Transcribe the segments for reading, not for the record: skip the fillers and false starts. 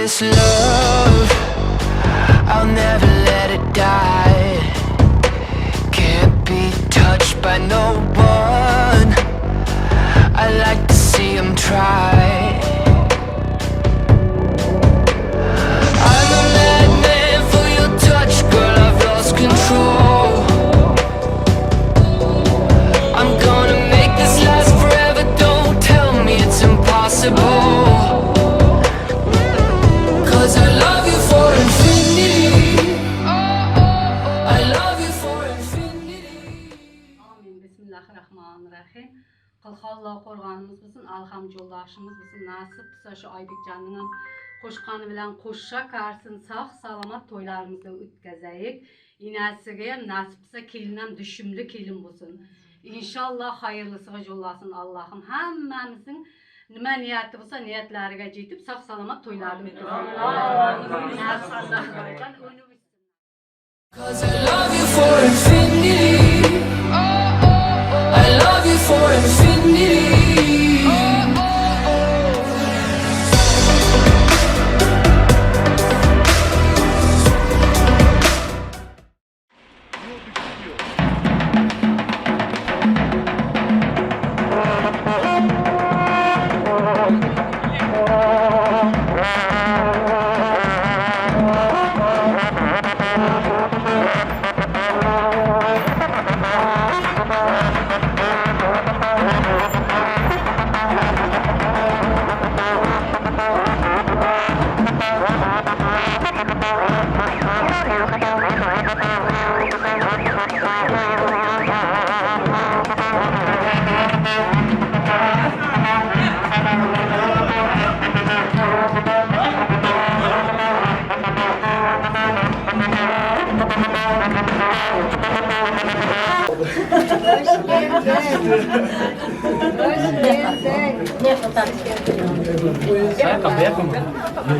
this love, I'll never let it die. Can't be touched by no one, I like to see them try. I'm a madman for your touch, girl, I've lost control. I'm gonna make this last forever, don't tell me it's impossible. Cause I love you for infinity, I love you for infinity. Amin. Bismillahirrahmanirrahim. Kılhallah korganımız bizim, alham yoldaşımız bizim nasip olsa şu Aybek canının koşkanı bilen koşuşa karşısın sağ salamat toylarımızda ütkazayık. İnəsige nasip olsa kelinem düşümlü kelim olsun. İnşallah hayırlısıga yollasın Allah'ım. Hemmemizin nima niyeti olsa niyetleriga jetip sağ salamat toylarını ütkazayık. Cause I love you for infinity, I love you for infinity.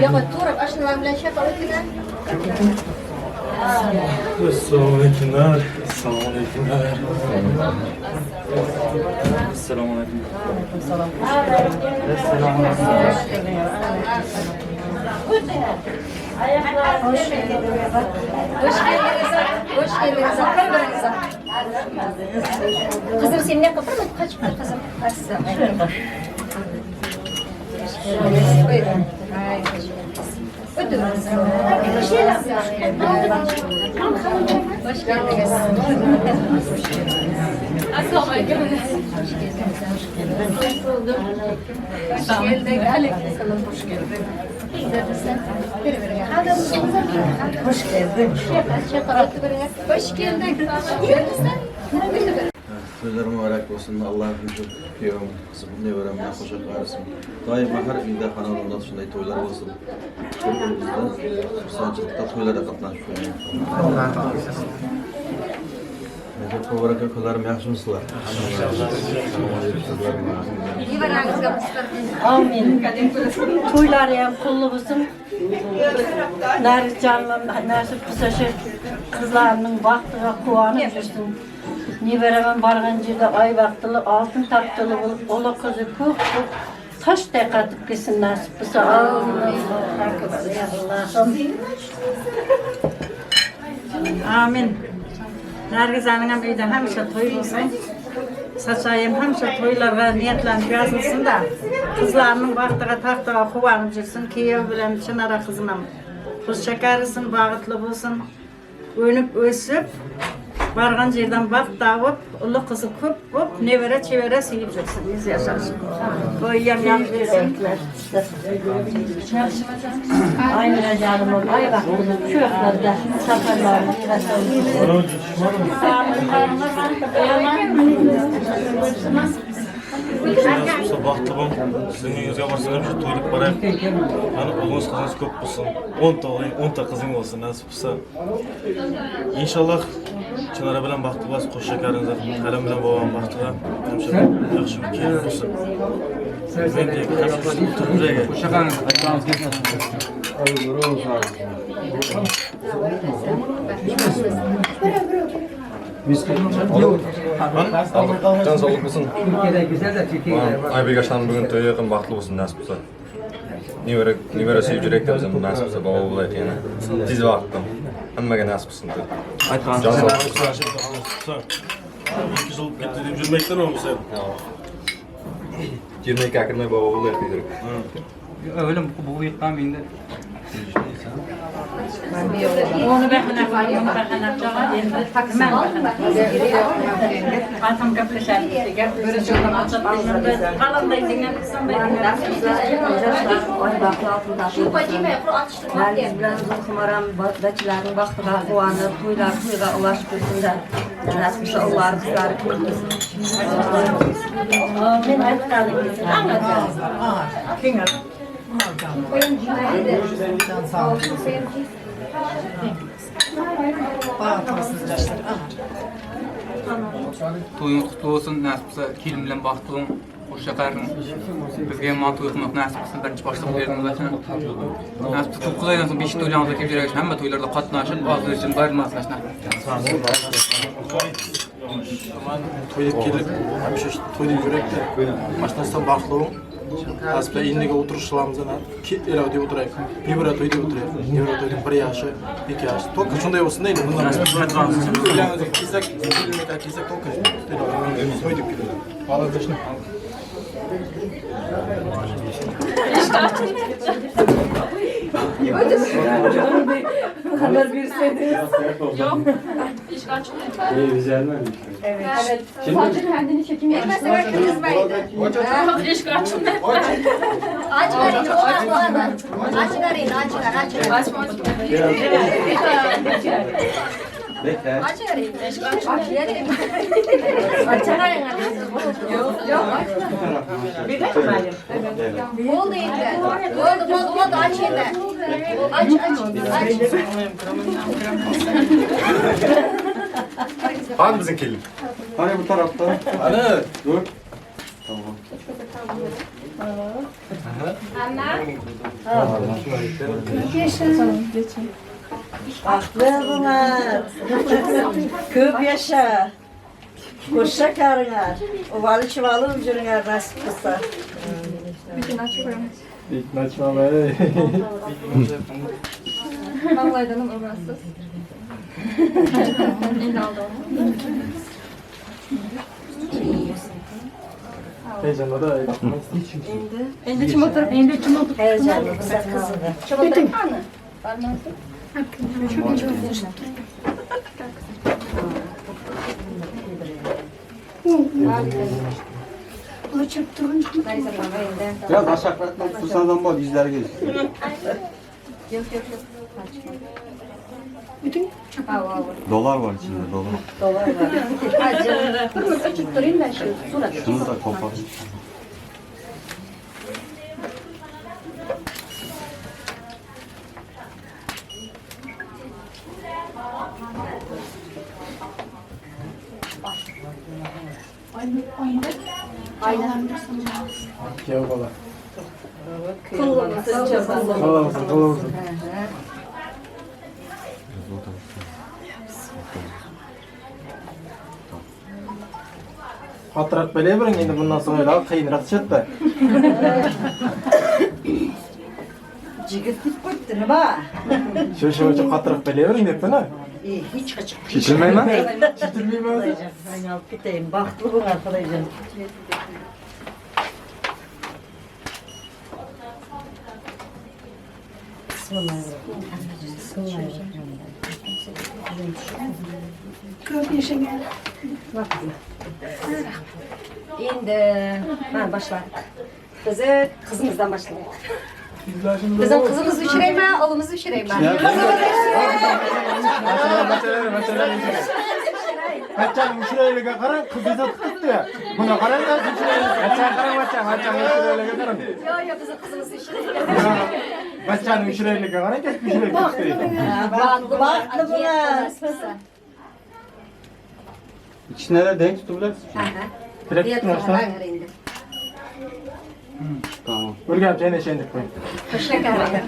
Biar turun, asal Malaysia kalau kita. Assalamualaikumlar. Assalamualaikumlar. Assalamualaikum. Hoş geldiniz. Kızım seninle kapır mı? Kaç para kızım? Buyurun. Ödürüz. Bir şey yapmış. Hoş geldiniz. Assalamualaikum. Hoş geldiniz. Hoş bulduk. Hoş geldin. Aleykümselam. Hoş geldin. Hoş geldin. Hoş geldin. Sözler mübarek olsun. Allah'ın çok kıyam. Kızım ne verem ne hoşa karısın. Daima her evde hanımında şunday toylar olsun. Bizde sançılıkta toylara katlaşıyor. Çok mübarek kılarım yaxşımısınlar. Amin. Toylar hem kullu olsun. Canım nasip olsa kızlarının vaktiga kuvanıp жүрсün. Neberemem bargan jerde ay vaktılı, altın taktılı bulup, ola kızı köp taşday katıp kesin nasip olsa. Amin. Nergiz Hanım'ın evde hemşe toylusun. Saçayım hemşe toylarga niyetlenip yazılsın da kızlarının vaktiga taktıga kuvanıp жүрsün. Kiyev bilen çınara kızınam. Kız şekerlisin, bağıtlı bulsun. Önüp ösüp bargan yerden bak tavıp, ulu kızı köp bulup, nevere çevere sıyıp жүрsün. Biz yaşarsın. Koyuyam yan versin. Aynı canımın ay vaktılı köklerde safarlarını yıgasın. Sabahlı bu. Sizin yüzüge varsanız şu toylup barayım. Hani oğlunuz kızınız köp olsun. 10 toğlayın, 10 ta kızın olsun nasip olsa. İnşallah Çınara bilen baktı bas koş şekerinize. Kalem bilen babam baktılar. Hemşe yaxşı bir keyif olsun. Ben de hemşe oturup buraya gel. Can sağlık olsun. Aybek Aşan'ın bugün toyu yakın, baxtlı olsun, nasip olsa. Nibere sevecek de bizim nasip olsa baba bulaydı yani. Tez vaktim. Hammaga nasip olsun dedi. Aytqaningiz Jasol. Ikki yil ketdi deb yurmaysizlarmi sen? 22 akırmay baba bulaydı dedi. Öyle bu yıktan bindi. Onu bahane var, onu bahane çağa endi. Hemen bahane. Atam kapleşer. Böyle çok açıp başında kalanday dinlen kısanday dinlen. Şu bacıma atıştırmak diye. Biraz kumaram bacıların baktığa kuanır, kuyla ulaşıp üstünde. Nasıl Allah'ın kızları kılmasın. Amin. Hadi kalın. Kinger. Toyun kutlu olsun, nasip olsa kilim bilen baktığım hoş şakarın. Bizge mantı uyumak nasip olsun, birinci başlık verdim zaten. Nasip olsa 9 aydan sonra 5 toylarımıza kep jirek hem toylarda katnaşıp bazıları için bayılmasın aşna. Toyda kelip, hemşe toyda yürekte. Baştan baxtılığım. Asla indiga oturuşlarımızdan elevde oturayım. Bir toyda oturayım. Bir toyda bir yaşı, 2 yaş. Tokka şunday olsun değil mi? Bundan bilen kisek, bilmeka kisek tokka. Toyda kelip. Ağlar dışına. Haber verseniz. Evet. Sadece kendini çekim yapmasına kızmaydı. İş kaçın. Aç verin, aç verin, aç verin. Bir de hayır. Oldu indi. Oldu, aç indi. Aç. Hadi bizim kelin. Hani bu tarafta? Hani? Dur. Tamam. Aklı bunlar. Köp yaşa. Koşa karınar. Ovalı çıvalı ucurlar nasip kısa. Vallahi orası. Heyecanla da Ende kim oturup? Heyecanlı kısa kızı. Çabuk Biraz aşağıdan tutsandan bak yüzler gözüküyor. Yok. Dolar var içinde dolar. Tutturayım ben şu surat. Şunu da kopar. Gel bala. Kullanmasın. Kalamasın. Hatırat böyle verin endi bundan sonra daha kıyınrak çıktı. Cigit koydu ne ba? Şu hatırat böyle verin dedi ne? Hiç açık. Çitilmey mi? Çitilmeyeyim mi? Ben alıp gideyim. Baktlı bu arkadaşım. Şimdi ben başladık. Bize kızımızdan başlayalım. Kızımız üşüreyim mi? Oğlumuz üşüreyim mi? Bachchan müşüreyliğe karan kız bize tuttu ya. Buna karan da müşüreyliğe. Bachchan müşüreyliğe karan. Yok bizim kızımız üşüreyim. Bachchan müşüreyliğe karan kes müşüreyliğe tuttu. Baktlı bunlar. İçine de denk tutulur. Direkt tutmuşlar. Tamam. Ölgem seni şendik koyun. Teşekkür ederim.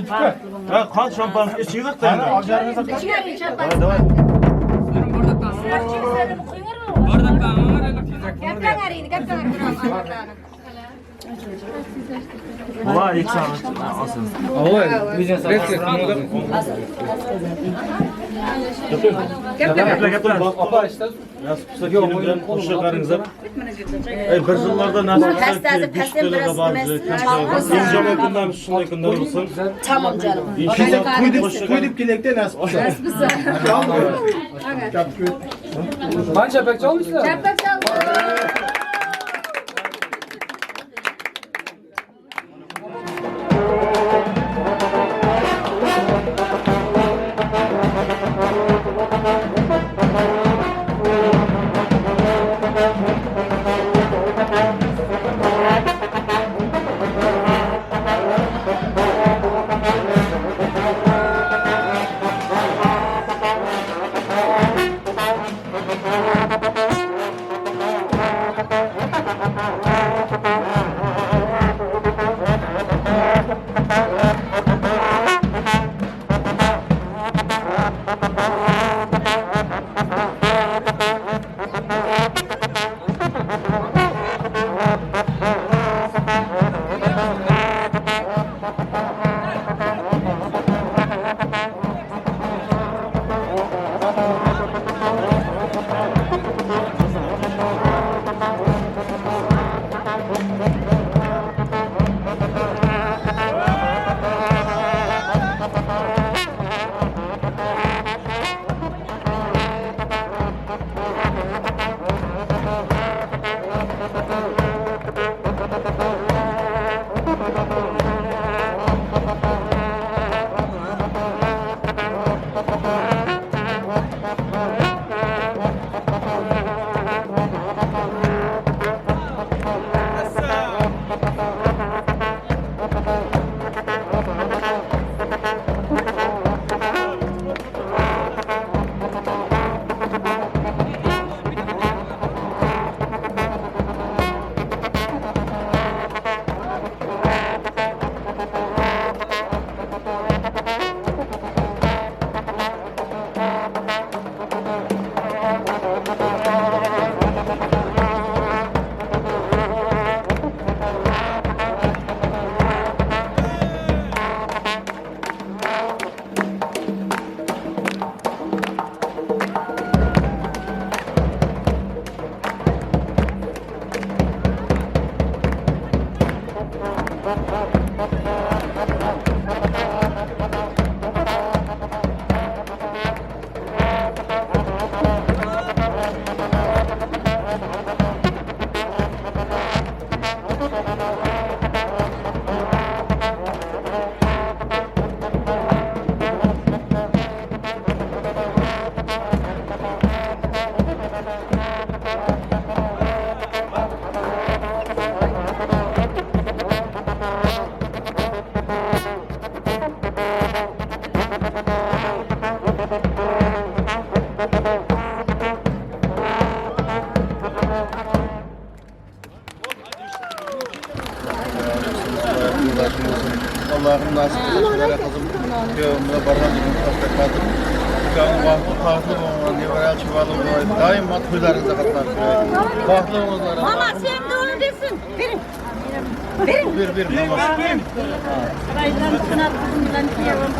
Ha, kan şampuan içiyoruz da. Давай. Vay, ilk sağlık. Asıl. Nasipse kilimden hoşçakarınıza. Bir yıllarda nasipse güçlere bağlı. İnşallah günden üstünde günler olsun. Tamam canım. İnşallah Koyduk dilekte nasip olsun. Çapak çaldı. Allah'ım nasip etsin. Kızım köyümüze barıncının tasdik kaldım. Köyümün vakti farklı olmalı. Liberal çuvalı olaydı. Daim matbuylarınıza katlar. Farklı olmaları. Mama sen de onu desin. Verin. Bir mama. Raydan kınar kızımdan diyemem.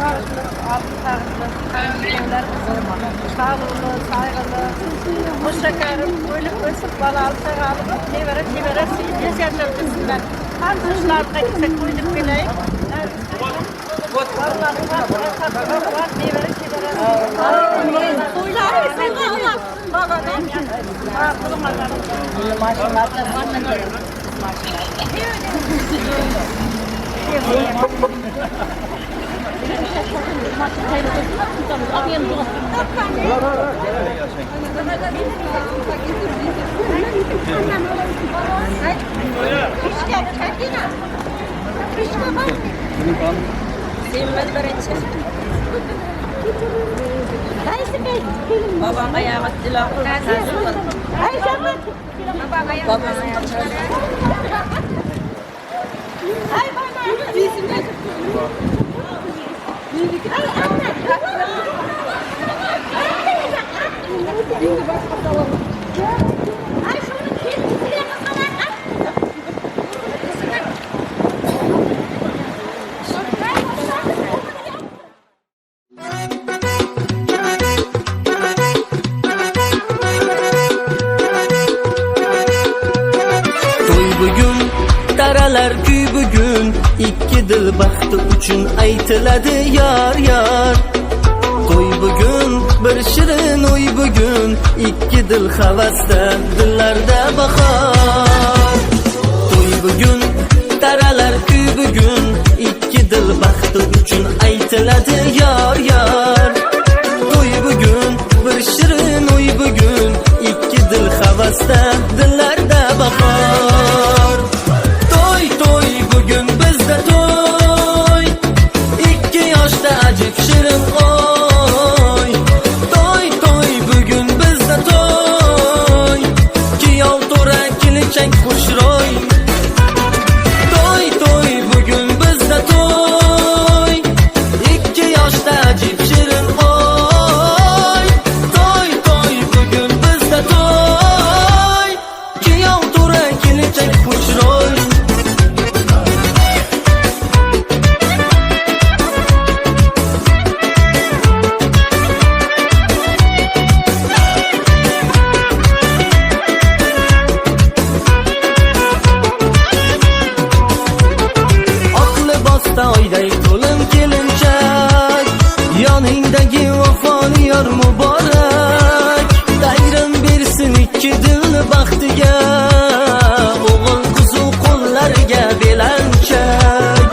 Altı taraflı. Kayınlar kızım. Sağlıklı, saygılı. Hoşçakalın. Böyle ölsüp bana alsa kalıp. Ne vere yesenler kızımdan. Hangislerine gitsek koyduk bile. Babam ayağı dilah. Babam ayağı. Bugün daralar kuy bugün ikki dil baxti uchun aytiladi yar yar. To'y bugun bir shirin uy bugun ikki dil havasda dillarda bahor. To'y bugun daralar kuy bugun ikki dil baxti uchun aytiladi yar yar. To'y bugun bir shirin uy bugun ikki dil havasda dillarda bahor. To'y to'y bugün bizda to'y ikki yoshda ajib shirin oy. To'y to'y bugün bizda to'y kuyov to'ra kelinchak xushro'y. To'y to'y bugün bizda to'y ikki yoshda ajib shirin oy. To'y to'y bugün bizda to'y kuyov to'ra kelinchak xushro'y. Oyday to'lim kelinchak yoningdagi vafoli yor muborak. Dayrim bersin ikki dilni baxtiga o'g'il qizu qo'llariga belanchak.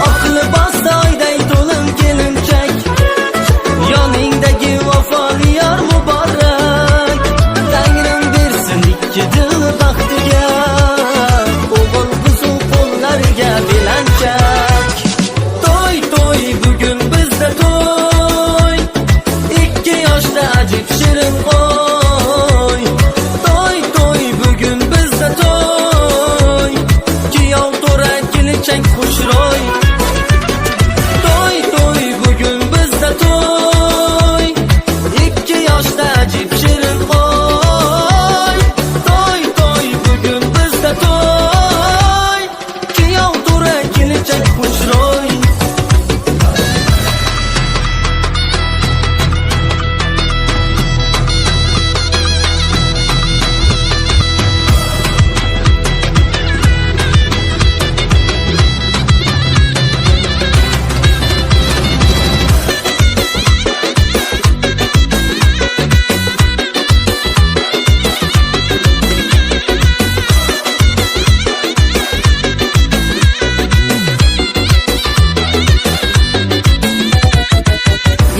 Oq libosda oyday to'lim kelinchak yoningdagi vafoli yor muborak. Dayrim bersin ikki dilni baxtiga o'g'il qizu qo'llariga belanchak. Bugün bizda to'y ikki yoshda ajib shirin oy. To'y to'y bugün bizda to'y kuyov to'ra kelinchak xushro'y. To'y to'y bugün bizda to'y ikki yoshda ajib shirin oy. To'y to'y bugün bizda to'y kuyov to'ra kelinchak xushro'y.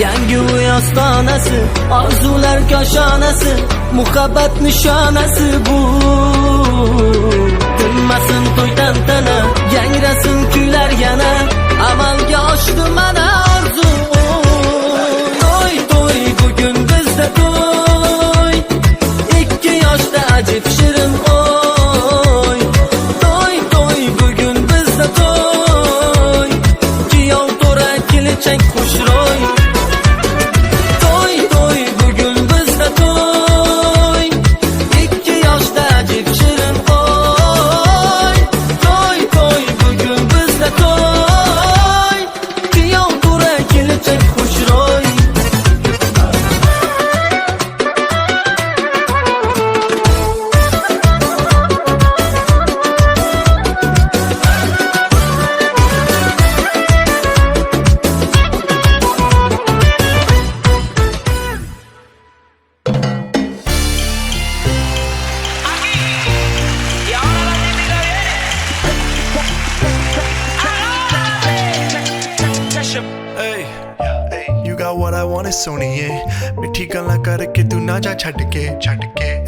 Yangi uy ostonasi, orzular koshonasi, muhabbat nishonasi bu. Tinmasin to'y tantana, yangrasin kuylar yana, amalga oshdi mana orzu. To'y to'y bugün bizda to'y ikki yoshda ajib shirin oy. To'y to'y bugün bizda to'y kuyov to'ra kelinchak xushro'y. सोनिए मिठी गल्लां करके तू ना जा छड़ के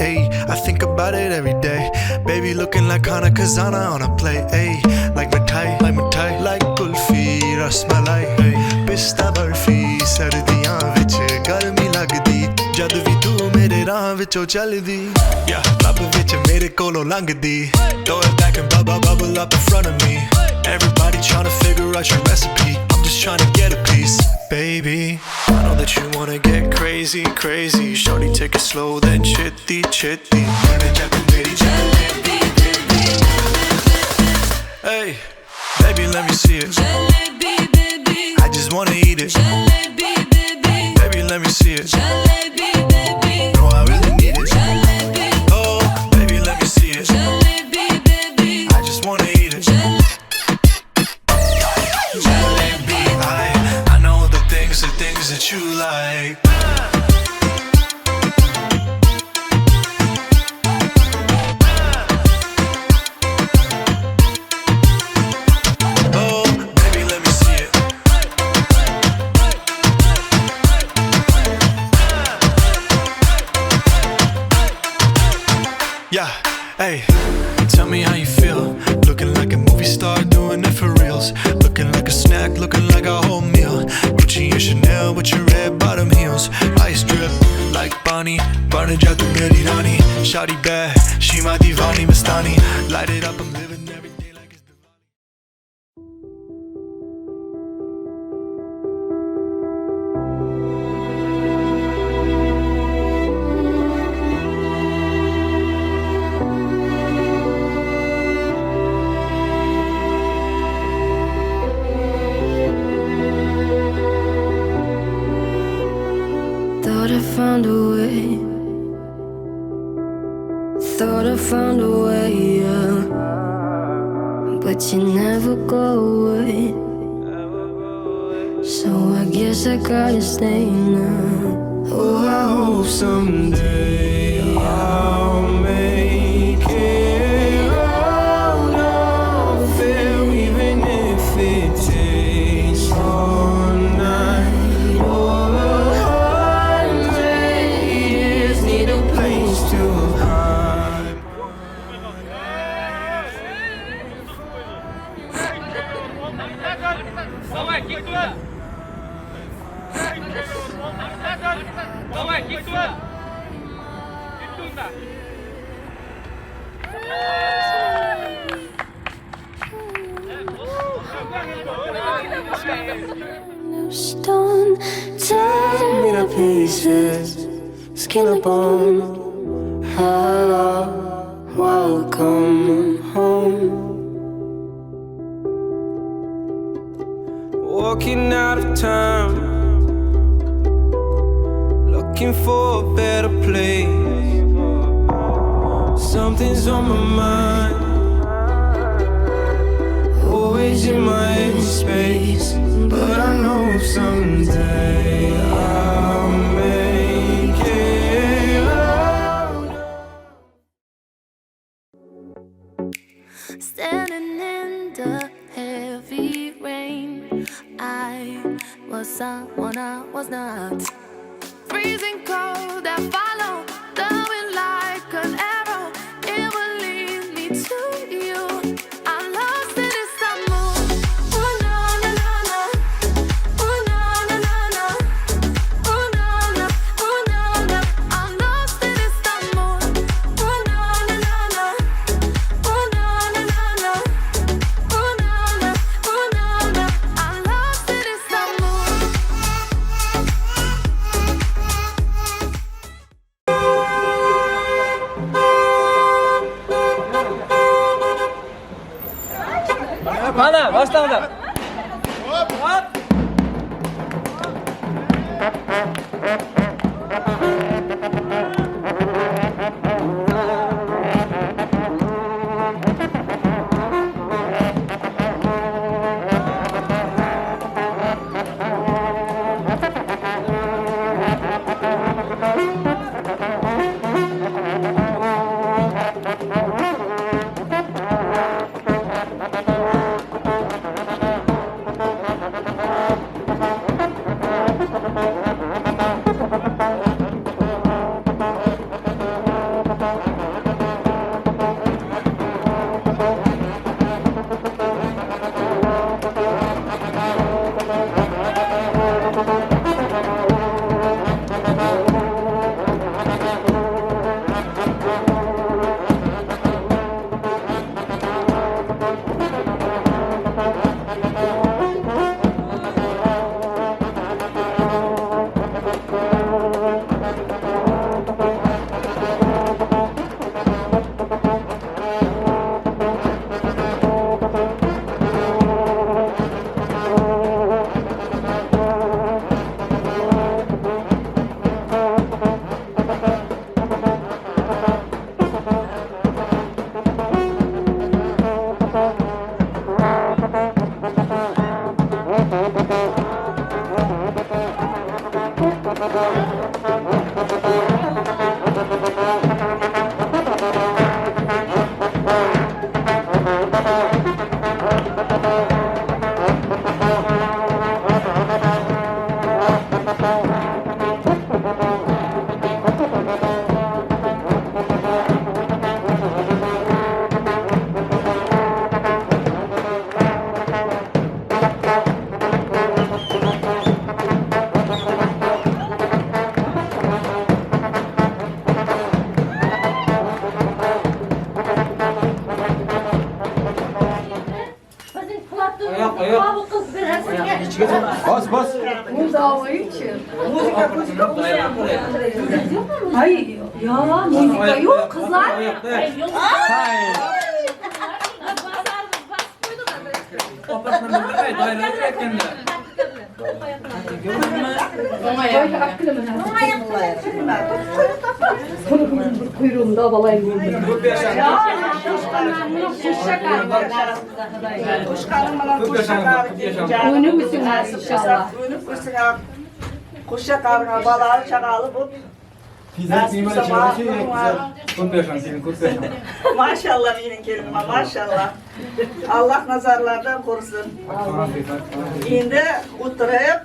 hey I think about it every day baby looking like Hana Kazana on a plate hey like mithai like kulfi rasmalai hey pista barfi sardiyan vich garmi lagdi jad vi tu mere raah vichon chaldi yeah lab vich mere kolo langdi throw it back and bubble up in front of me Everybody trying to figure out your recipe. I'm just trying to get a piece. Baby, I know that you wanna get crazy, crazy. Shorty, take it slow, then chitty, chitty. Hey, baby, let me see it. I just wanna eat it. Baby, let me see it. No, I really need it. Oh, baby, let me see it. I just wanna eat it. Jalebi, I know the things that you like. Yeah, hey, tell me how you feel. Looking like a movie star, doing it for reals. Looking like a snack, looking like a whole meal. Gucci and Chanel with your red bottom heels. Ice drip like Bonnie, burn ja tu meri rani. Shawty bad, she my divani Mastani. Light it up, I'm living every day like it's Diwali. Thought I found a way. Thought I found a way, yeah. But you never go away. So I guess I gotta stay now. Oh, I hope someday I'll make it out of it, even if it takes all night or 100 years. Need a place to hide. Stone, tear me to pieces, skin and bone. Hello, welcome home. Walking out of time, looking for a better place. Something's on my mind, always in my headspace. But I know someday I'll make it out. Standing in the heavy rain, I was someone I was not. Freezing cold, I follow the wind like an arrow. It will lead me to you. I'm lost in this summer. Oh na na na na. Oh na na na na. Oh na na. Oh na na. I'm lost in this summer. Oh na na na na. Oh na na na na. Oh na na. Oh na na. I'm lost in this summer. Bana başlamadı. Bu kız biraz Bas bas. Ay ya müzika yok kızlar. Kuyruğumda balayım. Oyunu musun inşallah? Kuşa karına balağı çakalı bu. Maşallah benim kelime maşallah. Allah nazarlardan korusun. Şimdi oturup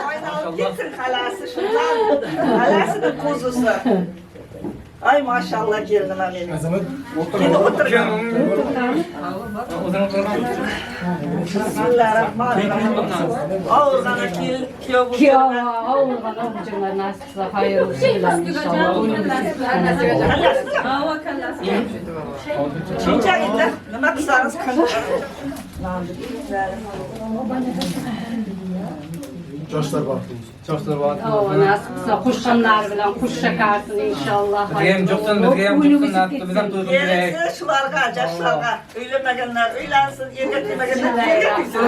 oynalıp gitsin halası şundan. Halasının kuzusu. Ay maşallah gelinime benim. Şimdi oturacağım. Bismillahirrahmanirrahim. Ağırgana kilo bu. Kiyava, ağırgana obucunlar nasipse hayırlı şeyler inşallah. Çinçe gitti. Nima kısarız kın. Coşlar baktınız. O nasipse kuşanlar bilen kuş şakarsın inşallah. Bizgem joksan, bizgem joksan, bizem to'yib berek. Gelsin şularga, yaşlarga. Öylemegenler öylensin, erkeklemegenler erkeklesin.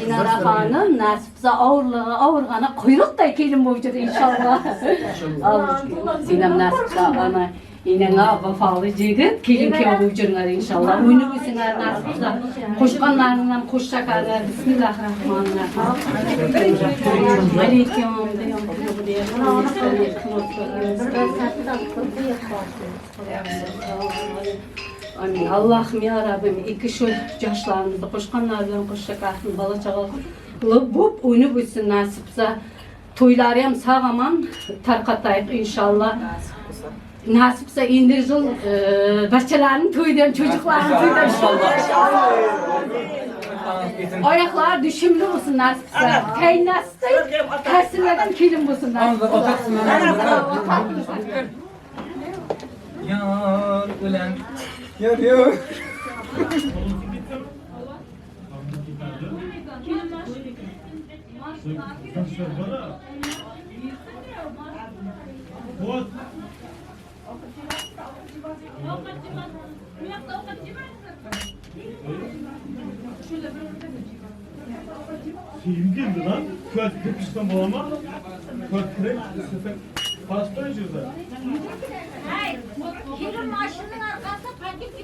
Dinara Hanım nasipse ağırgana kuyruk da kelin boyunca inşallah. Sinem nasipse ana. İnene vefalı jigit kelin kiyovujurlar inşallah. Önümüzüne nasipse koşkanlarından koş şakarlar. Bismillahirrahmanirrahim. Aleyküm. Amin. Allah'ım ya Rabbim iki şu yaşlarımızda koşkanlardan koş şakarsın bala çağal. Bu oyunu bitsin nasipse. Toylarım sağaman tarqatayıq inşallah. Nasipse indir yıl bahçelerini toydan, çocuklarını toydan inşallah. Ayaklar düşümlü olsun nasipse. Kaynasın, tersinden kelim olsun nasipse. Yar ulan. Yar. Sevgildi lan. Köt kırpıştan bulama. Köt kırık. Pasta yiyorlar. Hayır. Kirin maaşının arkasında paket